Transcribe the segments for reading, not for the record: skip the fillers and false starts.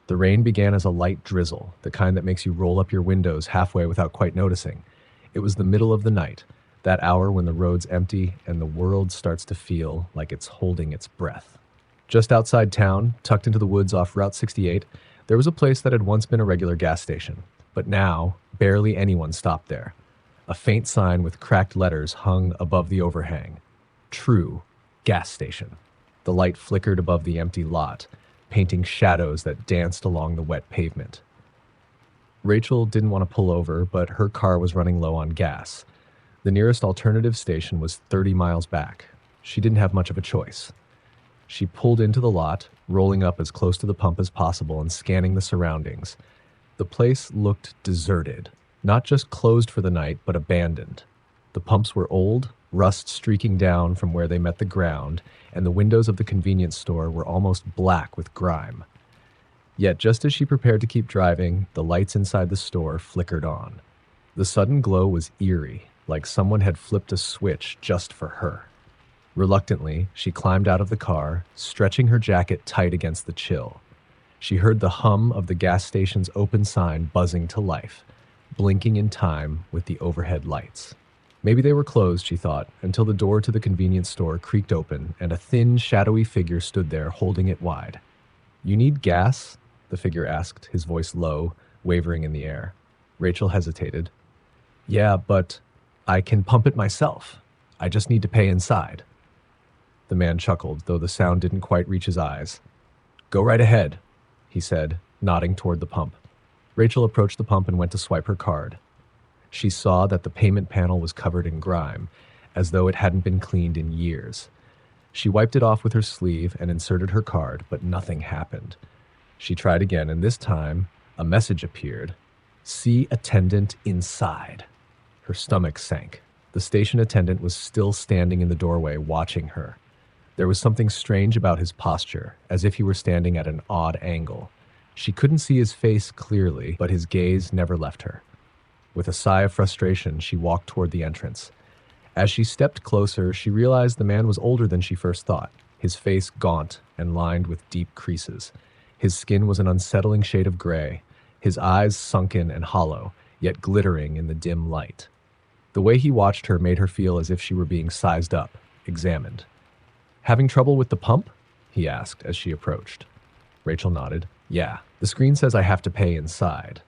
The rain began as a light drizzle, the kind that makes you roll up your windows halfway without quite noticing. It was the middle of the night, that hour when the road's empty and the world starts to feel like it's holding its breath. Just outside town, tucked into the woods off Route 68, there was a place that had once been a regular gas station, but now barely anyone stopped there. A faint sign with cracked letters hung above the overhang. True Gas Station. The light flickered above the empty lot, painting shadows that danced along the wet pavement. Rachel didn't want to pull over, but her car was running low on gas. The nearest alternative station was 30 miles back. She didn't have much of a choice. She pulled into the lot, rolling up as close to the pump as possible and scanning the surroundings. The place looked deserted, not just closed for the night, but abandoned. The pumps were old, rust streaking down from where they met the ground, and the windows of the convenience store were almost black with grime. Yet just as she prepared to keep driving, the lights inside the store flickered on. The sudden glow was eerie, like someone had flipped a switch just for her. Reluctantly, she climbed out of the car, stretching her jacket tight against the chill. She heard the hum of the gas station's open sign buzzing to life, blinking in time with the overhead lights. Maybe they were closed, she thought, until the door to the convenience store creaked open and a thin, shadowy figure stood there holding it wide. "You need gas?" the figure asked, his voice low, wavering in the air. Rachel hesitated. "Yeah, but I can pump it myself. I just need to pay inside." The man chuckled, though the sound didn't quite reach his eyes. "Go right ahead," he said, nodding toward the pump. Rachel approached the pump and went to swipe her card. She saw that the payment panel was covered in grime, as though it hadn't been cleaned in years. She wiped it off with her sleeve and inserted her card, but nothing happened. She tried again, and this time, a message appeared. "See attendant inside." Her stomach sank. The station attendant was still standing in the doorway, watching her. There was something strange about his posture, as if he were standing at an odd angle. She couldn't see his face clearly, but his gaze never left her. With a sigh of frustration, she walked toward the entrance. As she stepped closer, she realized the man was older than she first thought, his face gaunt and lined with deep creases. His skin was an unsettling shade of gray, his eyes sunken and hollow, yet glittering in the dim light. The way he watched her made her feel as if she were being sized up, examined. "Having trouble with the pump?" he asked as she approached. Rachel nodded. "Yeah, the screen says I have to pay inside."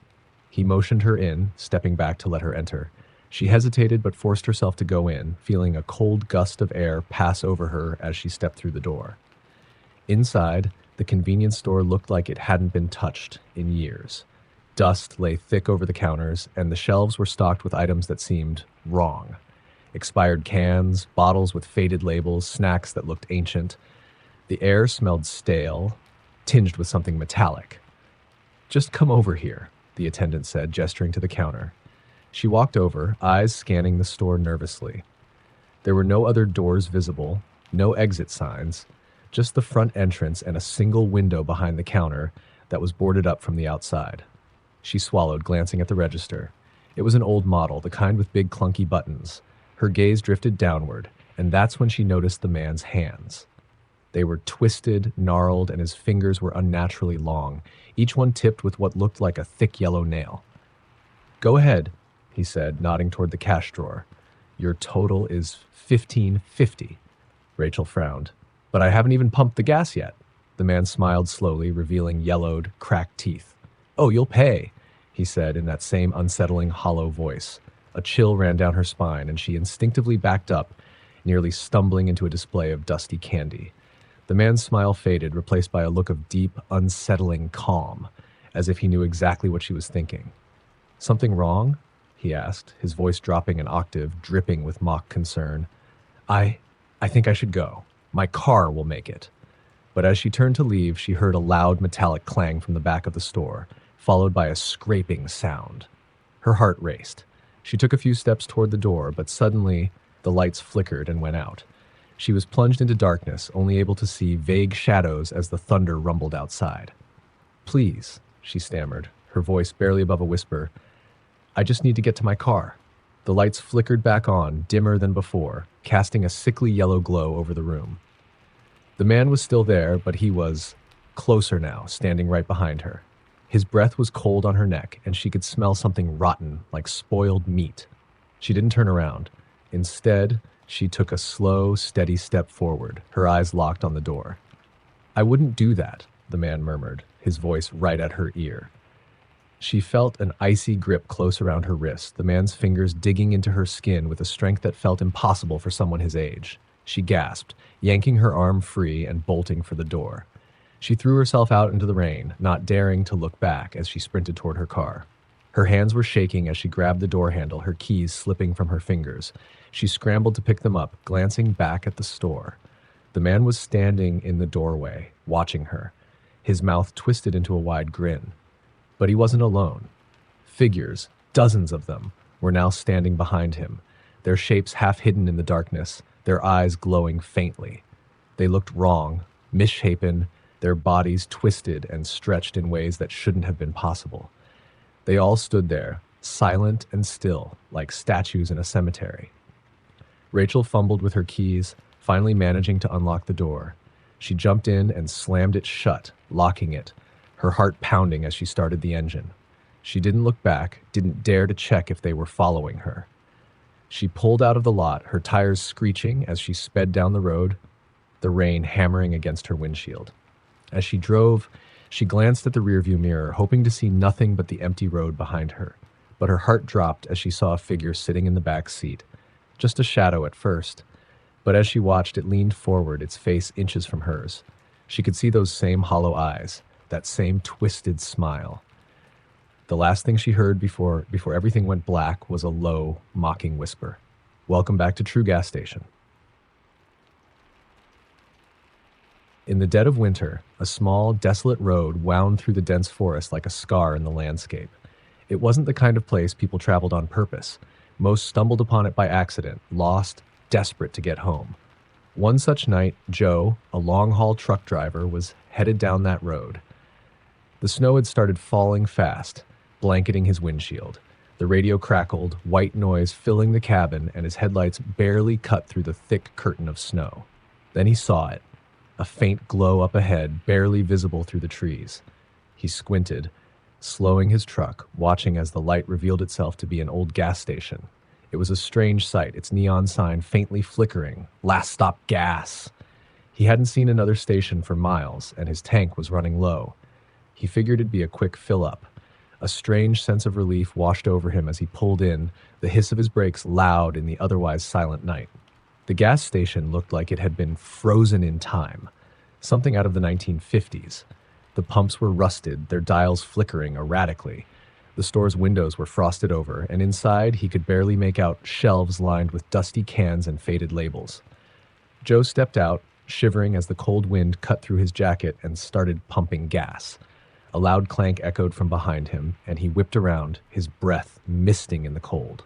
He motioned her in, stepping back to let her enter. She hesitated but forced herself to go in, feeling a cold gust of air pass over her as she stepped through the door. Inside, the convenience store looked like it hadn't been touched in years. Dust lay thick over the counters, and the shelves were stocked with items that seemed wrong. Expired cans, bottles with faded labels, snacks that looked ancient. The air smelled stale, tinged with something metallic. "Just come over here," the attendant said, gesturing to the counter. She walked over, eyes scanning the store nervously. There were no other doors visible, no exit signs, just the front entrance and a single window behind the counter that was boarded up from the outside. She swallowed, glancing at the register. It was an old model, the kind with big clunky buttons. Her gaze drifted downward, and that's when she noticed the man's hands. They were twisted, gnarled, and his fingers were unnaturally long, each one tipped with what looked like a thick yellow nail. "Go ahead," he said, nodding toward the cash drawer. "Your total is $15.50. Rachel frowned. "But I haven't even pumped the gas yet." The man smiled slowly, revealing yellowed, cracked teeth. "Oh, you'll pay," he said in that same unsettling, hollow voice. A chill ran down her spine, and she instinctively backed up, nearly stumbling into a display of dusty candy. The man's smile faded, replaced by a look of deep, unsettling calm, as if he knew exactly what she was thinking. "Something wrong?" he asked, his voice dropping an octave, dripping with mock concern. I think I should go. My car will make it." But as she turned to leave, she heard a loud metallic clang from the back of the store, followed by a scraping sound. Her heart raced. She took a few steps toward the door, but suddenly the lights flickered and went out. She was plunged into darkness, only able to see vague shadows as the thunder rumbled outside. "Please," she stammered, her voice barely above a whisper, "I just need to get to my car." The lights flickered back on, dimmer than before, casting a sickly yellow glow over the room. The man was still there, but he was closer now, standing right behind her. His breath was cold on her neck, and she could smell something rotten, like spoiled meat. She didn't turn around. Instead, she took a slow, steady step forward, her eyes locked on the door. "I wouldn't do that," the man murmured, his voice right at her ear. She felt an icy grip close around her wrist, the man's fingers digging into her skin with a strength that felt impossible for someone his age. She gasped, yanking her arm free and bolting for the door. She threw herself out into the rain, not daring to look back as she sprinted toward her car. Her hands were shaking as she grabbed the door handle, her keys slipping from her fingers. She scrambled to pick them up, glancing back at the store. The man was standing in the doorway, watching her, his mouth twisted into a wide grin. But he wasn't alone. Figures, dozens of them, were now standing behind him, their shapes half hidden in the darkness, their eyes glowing faintly. They looked wrong, misshapen, their bodies twisted and stretched in ways that shouldn't have been possible. They all stood there, silent and still, like statues in a cemetery. Rachel fumbled with her keys, finally managing to unlock the door. She jumped in and slammed it shut, locking it, her heart pounding as she started the engine. She didn't look back, didn't dare to check if they were following her. She pulled out of the lot, her tires screeching as she sped down the road, the rain hammering against her windshield. As she drove, she glanced at the rearview mirror, hoping to see nothing but the empty road behind her. But her heart dropped as she saw a figure sitting in the back seat. Just a shadow at first, but as she watched, it leaned forward, its face inches from hers. She could see those same hollow eyes, that same twisted smile. The last thing she heard before everything went black was a low, mocking whisper. "Welcome back to True Gas Station." In the dead of winter, a small, desolate road wound through the dense forest like a scar in the landscape. It wasn't the kind of place people traveled on purpose. Most stumbled upon it by accident, lost, desperate to get home. One such night, Joe, a long-haul truck driver, was headed down that road. The snow had started falling fast, blanketing his windshield. The radio crackled, white noise filling the cabin, and his headlights barely cut through the thick curtain of snow. Then he saw it. A faint glow up ahead, barely visible through the trees. He squinted, slowing his truck, watching as the light revealed itself to be an old gas station. It was a strange sight, its neon sign faintly flickering. "Last stop gas." He hadn't seen another station for miles, and his tank was running low. He figured it'd be a quick fill-up. A strange sense of relief washed over him as he pulled in, the hiss of his brakes loud in the otherwise silent night. The gas station looked like it had been frozen in time, something out of the 1950s. The pumps were rusted, their dials flickering erratically. The store's windows were frosted over, and inside he could barely make out shelves lined with dusty cans and faded labels. Joe stepped out, shivering as the cold wind cut through his jacket and started pumping gas. A loud clank echoed from behind him, and he whipped around, his breath misting in the cold.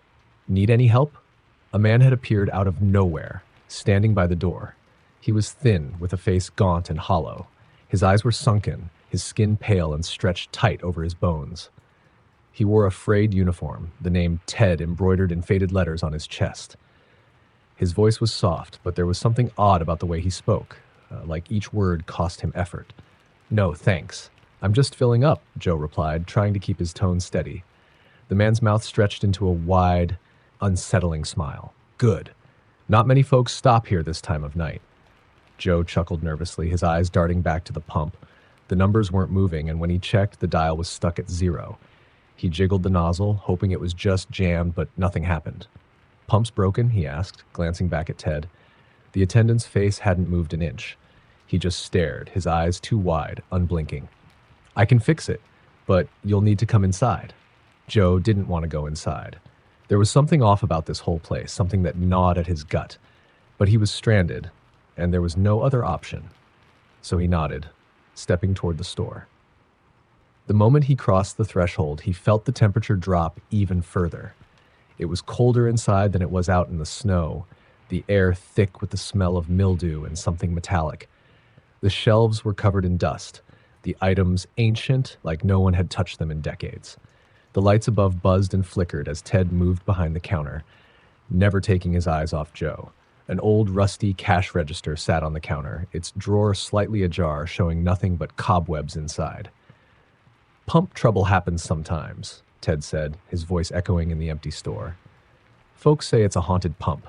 "Need any help?" A man had appeared out of nowhere, standing by the door. He was thin, with a face gaunt and hollow. His eyes were sunken, his skin pale and stretched tight over his bones. He wore a frayed uniform, the name Ted embroidered in faded letters on his chest. His voice was soft, but there was something odd about the way he spoke, like each word cost him effort. "No, thanks. I'm just filling up," Joe replied, trying to keep his tone steady. The man's mouth stretched into a wide, unsettling smile. "Good. Not many folks stop here this time of night." Joe chuckled nervously, his eyes darting back to the pump. The numbers weren't moving, and when he checked, the dial was stuck at 0. He jiggled the nozzle, hoping it was just jammed, but nothing happened. "Pump's broken?" he asked, glancing back at Ted. The attendant's face hadn't moved an inch. He just stared, his eyes too wide, unblinking. "I can fix it, but you'll need to come inside." Joe didn't want to go inside. There was something off about this whole place, something that gnawed at his gut. But he was stranded, and there was no other option. So he nodded, stepping toward the store. The moment he crossed the threshold, he felt the temperature drop even further. It was colder inside than it was out in the snow, the air thick with the smell of mildew and something metallic. The shelves were covered in dust, the items ancient, like no one had touched them in decades. The lights above buzzed and flickered as Ted moved behind the counter, never taking his eyes off Joe. An old, rusty cash register sat on the counter, its drawer slightly ajar, showing nothing but cobwebs inside. Pump trouble happens sometimes, Ted said, his voice echoing in the empty store. Folks say it's a haunted pump.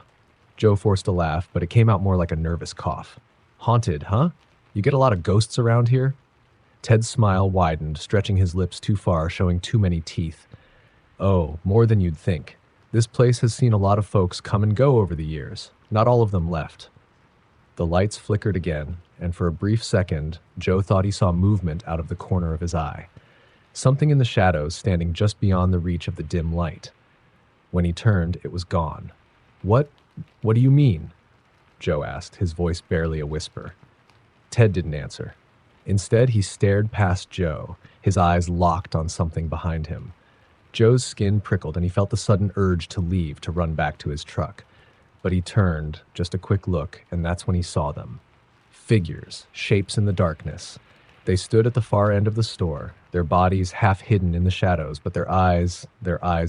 Joe forced a laugh, but it came out more like a nervous cough. Haunted, huh? You get a lot of ghosts around here? Ted's smile widened, stretching his lips too far, showing too many teeth. Oh, more than you'd think. This place has seen a lot of folks come and go over the years. Not all of them left. The lights flickered again, and for a brief second, Joe thought he saw movement out of the corner of his eye. Something in the shadows standing just beyond the reach of the dim light. When he turned, it was gone. What do you mean? Joe asked, his voice barely a whisper. Ted didn't answer. Instead, he stared past Joe, his eyes locked on something behind him. Joe's skin prickled, and he felt the sudden urge to leave, to run back to his truck. But he turned, just a quick look, and that's when he saw them. Figures, shapes in the darkness. They stood at the far end of the store, their bodies half hidden in the shadows, but their eyes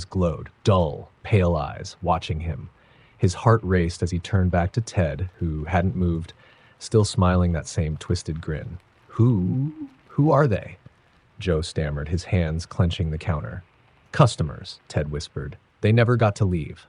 glowed, dull, pale eyes, watching him. His heart raced as he turned back to Ted, who hadn't moved, still smiling that same twisted grin. Who are they? Joe stammered, his hands clenching the counter. Customers, Ted whispered. They never got to leave.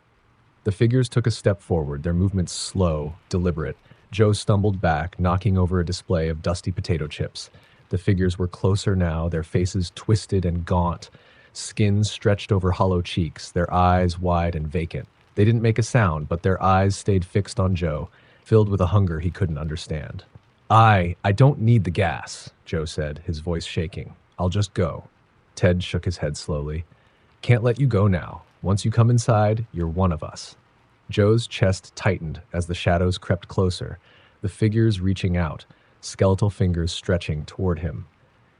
The figures took a step forward, their movements slow, deliberate. Joe stumbled back, knocking over a display of dusty potato chips. The figures were closer now, their faces twisted and gaunt, skins stretched over hollow cheeks, their eyes wide and vacant. They didn't make a sound, but their eyes stayed fixed on Joe, filled with a hunger he couldn't understand. I don't need the gas, Joe said, his voice shaking. I'll just go. Ted shook his head slowly. Can't let you go now. Once you come inside, you're one of us. Joe's chest tightened as the shadows crept closer, the figures reaching out, skeletal fingers stretching toward him.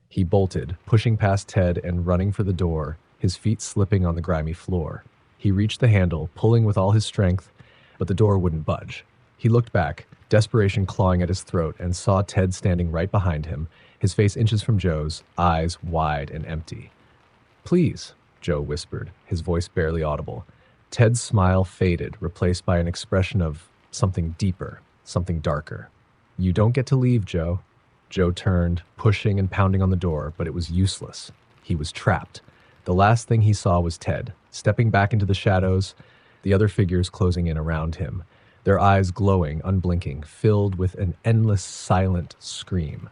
He bolted, pushing past Ted and running for the door, his feet slipping on the grimy floor. He reached the handle, pulling with all his strength, but the door wouldn't budge. He looked back, desperation clawing at his throat, and saw Ted standing right behind him, his face inches from Joe's, eyes wide and empty. Please, Joe whispered, his voice barely audible. Ted's smile faded, replaced by an expression of something deeper, something darker. You don't get to leave, Joe. Joe turned, pushing and pounding on the door, but it was useless. He was trapped. The last thing he saw was Ted, stepping back into the shadows, the other figures closing in around him, their eyes glowing, unblinking, filled with an endless, silent scream.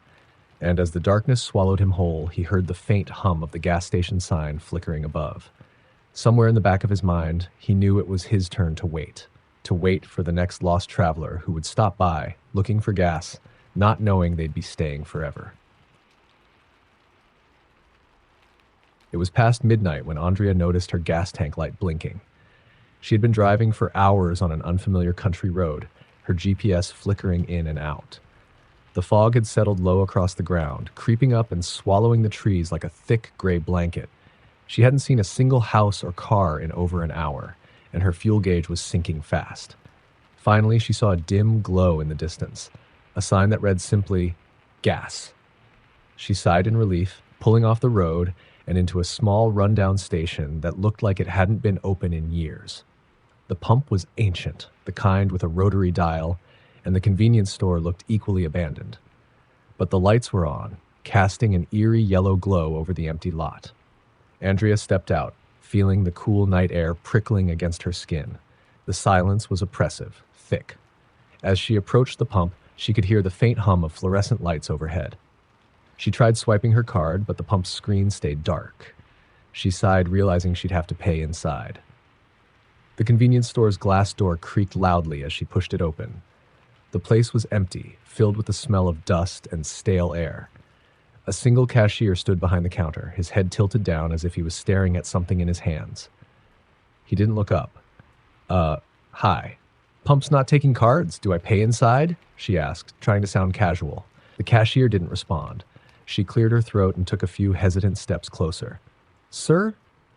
And as the darkness swallowed him whole, he heard the faint hum of the gas station sign flickering above. Somewhere in the back of his mind, he knew it was his turn to wait for the next lost traveler who would stop by, looking for gas, not knowing they'd be staying forever. It was past midnight when Andrea noticed her gas tank light blinking. She had been driving for hours on an unfamiliar country road, her GPS flickering in and out. The fog had settled low across the ground, creeping up and swallowing the trees like a thick gray blanket. She hadn't seen a single house or car in over an hour, and her fuel gauge was sinking fast. Finally, she saw a dim glow in the distance, a sign that read simply, gas. She sighed in relief, pulling off the road and into a small rundown station that looked like it hadn't been open in years. The pump was ancient, the kind with a rotary dial, and the convenience store looked equally abandoned. But the lights were on, casting an eerie yellow glow over the empty lot. Andrea stepped out, feeling the cool night air prickling against her skin. The silence was oppressive, thick. As she approached the pump, she could hear the faint hum of fluorescent lights overhead. She tried swiping her card, but the pump's screen stayed dark. She sighed, realizing she'd have to pay inside. The convenience store's glass door creaked loudly as she pushed it open. The place was empty, filled with the smell of dust and stale air. A single cashier stood behind the counter, his head tilted down as if he was staring at something in his hands. He didn't look up. Hi. Pump's not taking cards. Do I pay inside? She asked, trying to sound casual. The cashier didn't respond. She cleared her throat and took a few hesitant steps closer. Sir?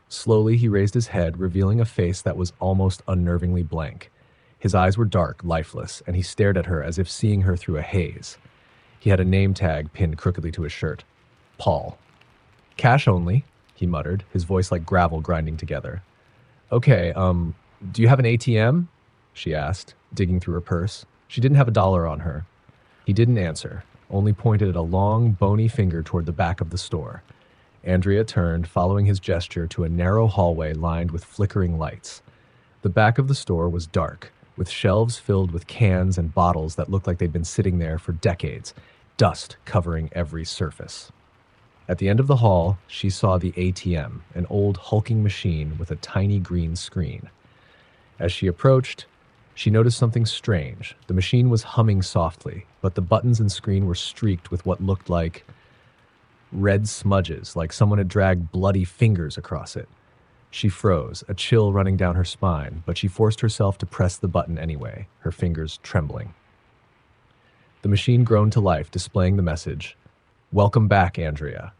Slowly, he raised his head, revealing a face that was almost unnervingly blank. His eyes were dark, lifeless, and he stared at her as if seeing her through a haze. He had a name tag pinned crookedly to his shirt. Paul. Cash only, he muttered, his voice like gravel grinding together. Okay, do you have an ATM? She asked, digging through her purse. She didn't have $1 on her. He didn't answer, only pointed a long, bony finger toward the back of the store. Andrea turned, following his gesture, to a narrow hallway lined with flickering lights. The back of the store was dark, with shelves filled with cans and bottles that looked like they'd been sitting there for decades, dust covering every surface. At the end of the hall, she saw the ATM, an old hulking machine with a tiny green screen. As she approached, she noticed something strange. The machine was humming softly, but the buttons and screen were streaked with what looked like red smudges, like someone had dragged bloody fingers across it. She froze, a chill running down her spine, but she forced herself to press the button anyway, her fingers trembling. The machine groaned to life, displaying the message, "Welcome back, Andrea."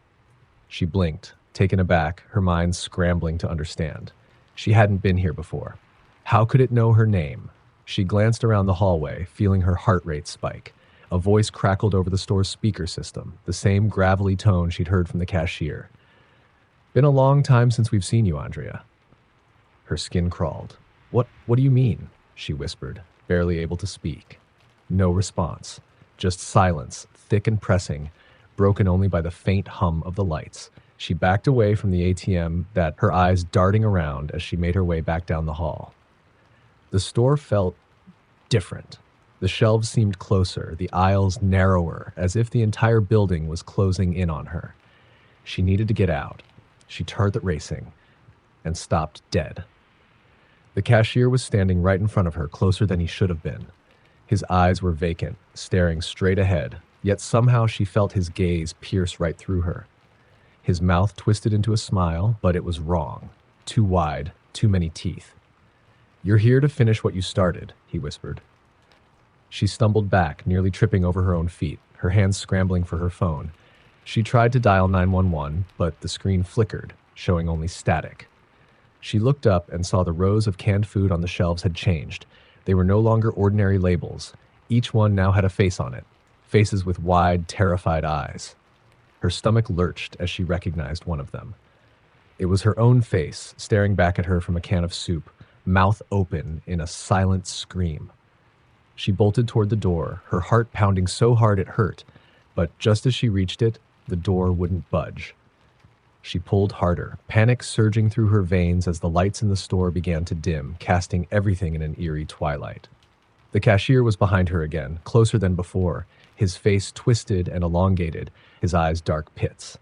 She blinked, taken aback, her mind scrambling to understand. She hadn't been here before. How could it know her name? She glanced around the hallway, feeling her heart rate spike. A voice crackled over the store's speaker system, the same gravelly tone she'd heard from the cashier. "Been a long time since we've seen you, Andrea." Her skin crawled. What do you mean?" she whispered, barely able to speak. No response, just silence, thick and pressing, broken only by the faint hum of the lights. She backed away from the ATM, her eyes darting around as she made her way back down the hall. The store felt different. The shelves seemed closer, the aisles narrower, as if the entire building was closing in on her. She needed to get out. She turned it racing and stopped dead. The cashier was standing right in front of her, closer than he should have been. His eyes were vacant, staring straight ahead, yet somehow she felt his gaze pierce right through her. His mouth twisted into a smile, but it was wrong. Too wide, too many teeth. "You're here to finish what you started," he whispered. She stumbled back, nearly tripping over her own feet, her hands scrambling for her phone. She tried to dial 911, but the screen flickered, showing only static. She looked up and saw the rows of canned food on the shelves had changed. They were no longer ordinary labels. Each one now had a face on it, faces with wide, terrified eyes. Her stomach lurched as she recognized one of them. It was her own face, staring back at her from a can of soup, mouth open in a silent scream. She bolted toward the door, her heart pounding so hard it hurt, but just as she reached it, the door wouldn't budge. She pulled harder, panic surging through her veins as the lights in the store began to dim, casting everything in an eerie twilight. The cashier was behind her again, closer than before, his face twisted and elongated, his eyes dark pits.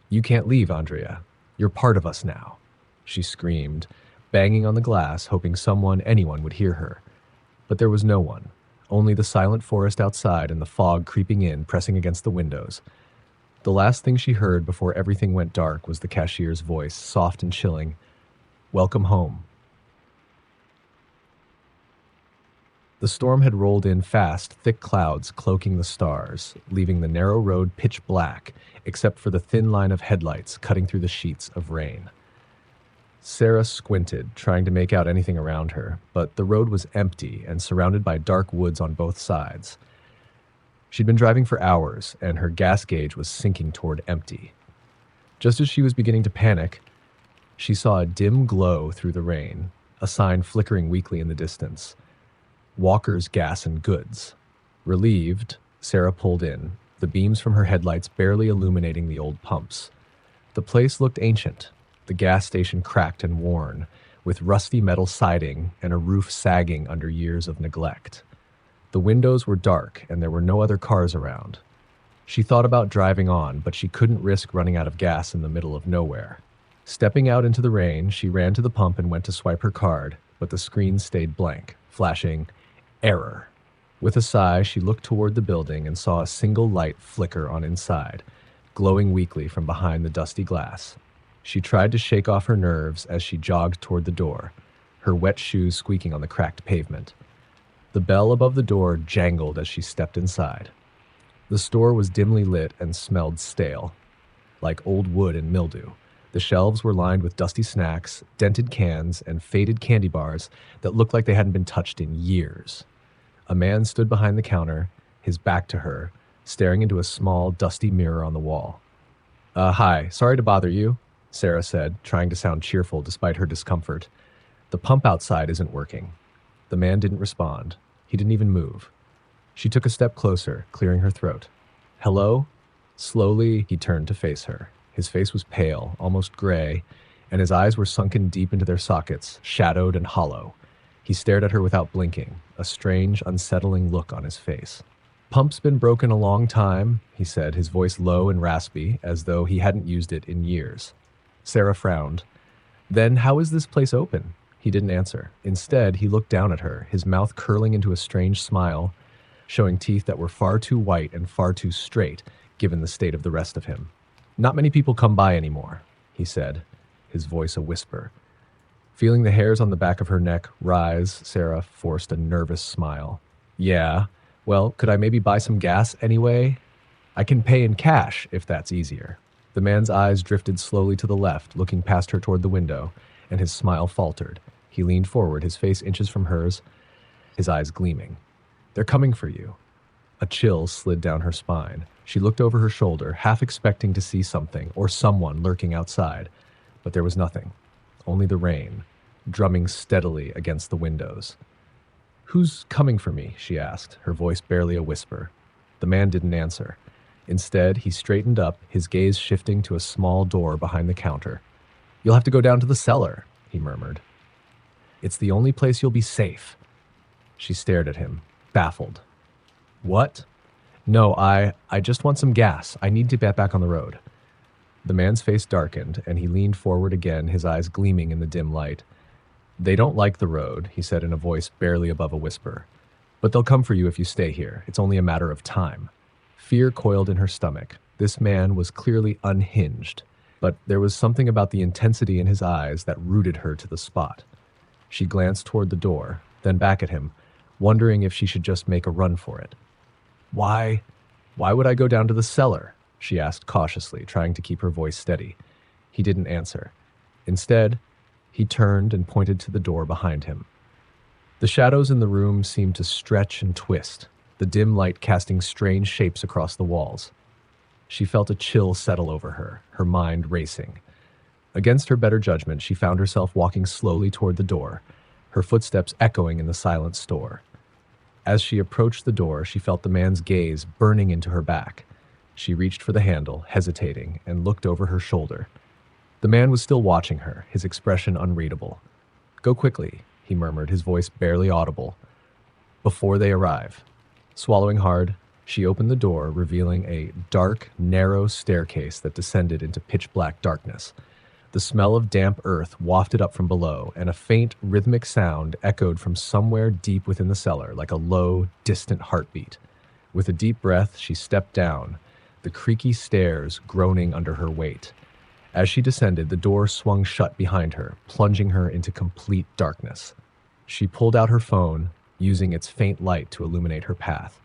"You can't leave, Andrea. You're part of us now," she screamed, banging on the glass, hoping anyone would hear her. But there was no one, only the silent forest outside and the fog creeping in, pressing against the windows. The last thing she heard before everything went dark was the cashier's voice, soft and chilling, "Welcome home." The storm had rolled in fast, thick clouds cloaking the stars, leaving the narrow road pitch black, except for the thin line of headlights cutting through the sheets of rain. Sarah squinted, trying to make out anything around her, but the road was empty and surrounded by dark woods on both sides. She'd been driving for hours, and her gas gauge was sinking toward empty. Just as she was beginning to panic, she saw a dim glow through the rain, a sign flickering weakly in the distance. Walker's Gas and Goods. Relieved, Sarah pulled in, the beams from her headlights barely illuminating the old pumps. The place looked ancient, the gas station cracked and worn, with rusty metal siding and a roof sagging under years of neglect. The windows were dark, and there were no other cars around. She thought about driving on, but she couldn't risk running out of gas in the middle of nowhere. Stepping out into the rain, she ran to the pump and went to swipe her card, but the screen stayed blank, flashing error. With a sigh, she looked toward the building and saw a single light flicker on inside, glowing weakly from behind the dusty glass. She tried to shake off her nerves as she jogged toward the door, her wet shoes squeaking on the cracked pavement. The bell above the door jangled as she stepped inside. The store was dimly lit and smelled stale, like old wood and mildew. The shelves were lined with dusty snacks, dented cans, and faded candy bars that looked like they hadn't been touched in years. A man stood behind the counter, his back to her, staring into a small, dusty mirror on the wall. Hi, sorry to bother you," Sarah said, trying to sound cheerful despite her discomfort. "The pump outside isn't working." The man didn't respond. He didn't even move. She took a step closer, clearing her throat. "Hello?" Slowly, he turned to face her. His face was pale, almost gray, and his eyes were sunken deep into their sockets, shadowed and hollow. He stared at her without blinking, a strange, unsettling look on his face. "Pump's been broken a long time," he said, his voice low and raspy, as though he hadn't used it in years. Sarah frowned. "Then how is this place open?" He didn't answer. Instead, he looked down at her, his mouth curling into a strange smile, showing teeth that were far too white and far too straight, given the state of the rest of him. "Not many people come by anymore," he said, his voice a whisper. Feeling the hairs on the back of her neck rise, Sarah forced a nervous smile. "Yeah, well, could I maybe buy some gas anyway? I can pay in cash, if that's easier." The man's eyes drifted slowly to the left, looking past her toward the window, and his smile faltered. He leaned forward, his face inches from hers, his eyes gleaming. "They're coming for you." A chill slid down her spine. She looked over her shoulder, half expecting to see something or someone lurking outside, but there was nothing. Only the rain, drumming steadily against the windows. "Who's coming for me?" she asked, her voice barely a whisper. The man didn't answer. Instead, he straightened up, his gaze shifting to a small door behind the counter. "You'll have to go down to the cellar," he murmured. "It's the only place you'll be safe." She stared at him, baffled. "What?" "No, I just want some gas. I need to get back on the road." The man's face darkened, and he leaned forward again, his eyes gleaming in the dim light. "They don't like the road," he said in a voice barely above a whisper. "But they'll come for you if you stay here. It's only a matter of time." Fear coiled in her stomach. This man was clearly unhinged, but there was something about the intensity in his eyes that rooted her to the spot. She glanced toward the door, then back at him, wondering if she should just make a run for it. Why would I go down to the cellar?" she asked cautiously, trying to keep her voice steady. He didn't answer. Instead, he turned and pointed to the door behind him. The shadows in the room seemed to stretch and twist, the dim light casting strange shapes across the walls. She felt a chill settle over her, her mind racing. Against her better judgment, she found herself walking slowly toward the door, her footsteps echoing in the silent store. As she approached the door, she felt the man's gaze burning into her back. She reached for the handle, hesitating, and looked over her shoulder. The man was still watching her, his expression unreadable. "Go quickly," he murmured, his voice barely audible, "before they arrive." Swallowing hard, she opened the door, revealing a dark, narrow staircase that descended into pitch-black darkness. The smell of damp earth wafted up from below, and a faint, rhythmic sound echoed from somewhere deep within the cellar, like a low, distant heartbeat. With a deep breath, she stepped down, the creaky stairs groaning under her weight. As she descended, the door swung shut behind her, plunging her into complete darkness. She pulled out her phone, using its faint light to illuminate her path.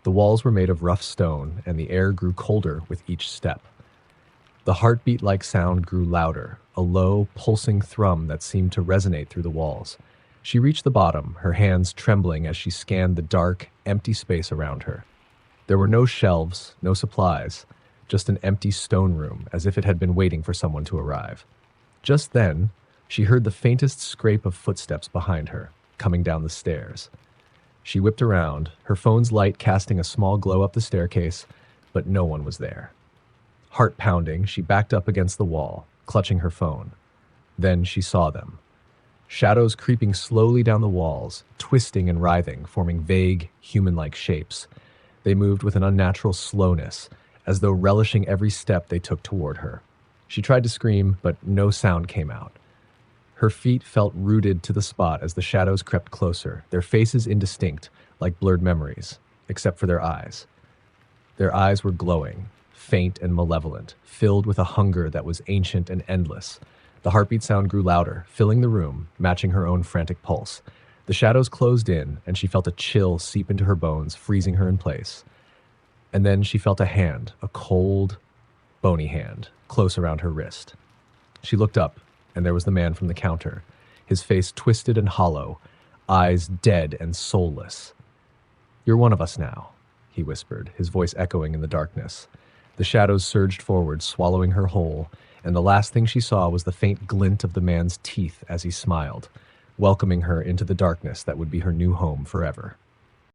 The walls were made of rough stone, and the air grew colder with each step. The heartbeat-like sound grew louder, a low, pulsing thrum that seemed to resonate through the walls. She reached the bottom, her hands trembling as she scanned the dark, empty space around her. There were no shelves, no supplies, just an empty stone room, as if it had been waiting for someone to arrive. Just then, she heard the faintest scrape of footsteps behind her, coming down the stairs. She whipped around, her phone's light casting a small glow up the staircase, but no one was there. Heart pounding, she backed up against the wall, clutching her phone. Then she saw them. Shadows creeping slowly down the walls, twisting and writhing, forming vague, human-like shapes. They moved with an unnatural slowness, as though relishing every step they took toward her. She tried to scream, but no sound came out. Her feet felt rooted to the spot as the shadows crept closer, their faces indistinct, like blurred memories, except for their eyes. Their eyes were glowing, faint and malevolent, filled with a hunger that was ancient and endless. The heartbeat sound grew louder, filling the room, matching her own frantic pulse. The shadows closed in, and she felt a chill seep into her bones, freezing her in place. And then she felt a hand, a cold, bony hand, close around her wrist. She looked up, and there was the man from the counter, his face twisted and hollow, eyes dead and soulless. "You're one of us now," he whispered, his voice echoing in the darkness. The shadows surged forward, swallowing her whole, and the last thing she saw was the faint glint of the man's teeth as he smiled, welcoming her into the darkness that would be her new home forever.